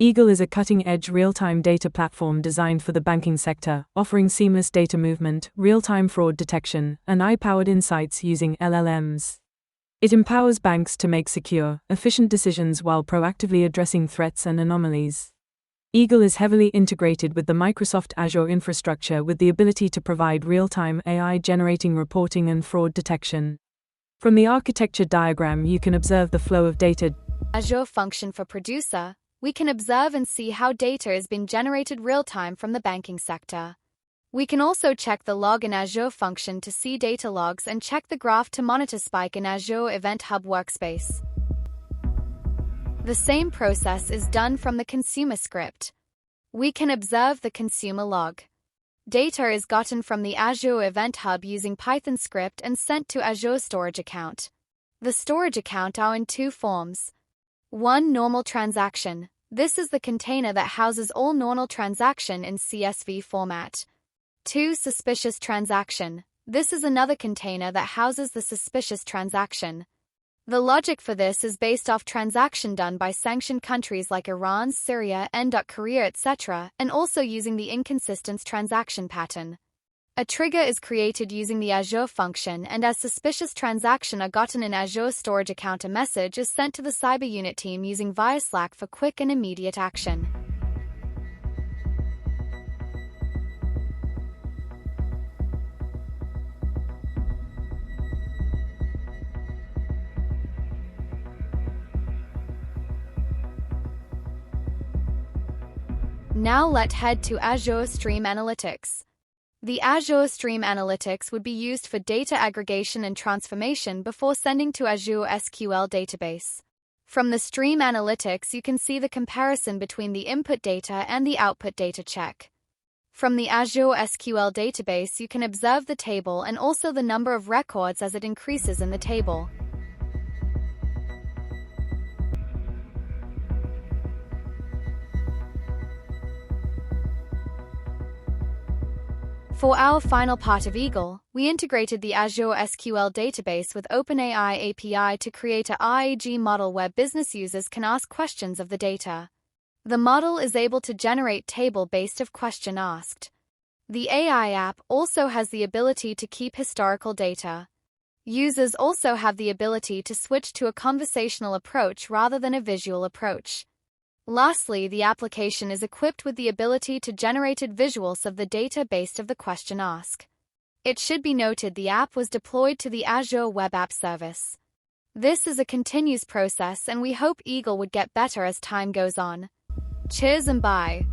Eagle is a cutting-edge real-time data platform designed for the banking sector, offering seamless data movement, real-time fraud detection, and AI-powered insights using LLMs. It empowers banks to make secure, efficient decisions while proactively addressing threats and anomalies. Eagle is heavily integrated with the Microsoft Azure infrastructure with the ability to provide real-time AI-generating reporting and fraud detection. From the architecture diagram, you can observe the flow of data. Azure function for producer, we can observe and see how data is being generated real-time from the banking sector. We can also check the log in Azure function to see data logs and check the graph to monitor spike in Azure Event Hub workspace. The same process is done from the consumer script. We can observe the consumer log. Data is gotten from the Azure Event Hub using Python script and sent to Azure storage account. The storage account are in two forms. 1. Normal transaction. This is the container that houses all normal transaction in CSV format. 2. Suspicious transaction. This is another container that houses the suspicious transaction. The logic for this is based off transaction done by sanctioned countries like Iran, Syria, Korea, etc., and also using the inconsistent transaction pattern. A trigger is created using the Azure function, and as suspicious transactions are gotten in Azure storage account, a message is sent to the cyber unit team using via Slack for quick and immediate action. Now let's head to Azure Stream Analytics. The Azure Stream Analytics would be used for data aggregation and transformation before sending to Azure SQL database. From the Stream Analytics, you can see the comparison between the input data and the output data check. From the Azure SQL database, you can observe the table and also the number of records as it increases in the table. For our final part of Eagle, we integrated the Azure SQL database with OpenAI API to create a RAG model where business users can ask questions of the data. The model is able to generate table based of question asked. The AI app also has the ability to keep historical data. Users also have the ability to switch to a conversational approach rather than a visual approach. Lastly, the application is equipped with the ability to generate visuals of the data based of the question asked. It should be noted the app was deployed to the Azure Web App Service. This is a continuous process, and we hope Eagle would get better as time goes on. Cheers and bye.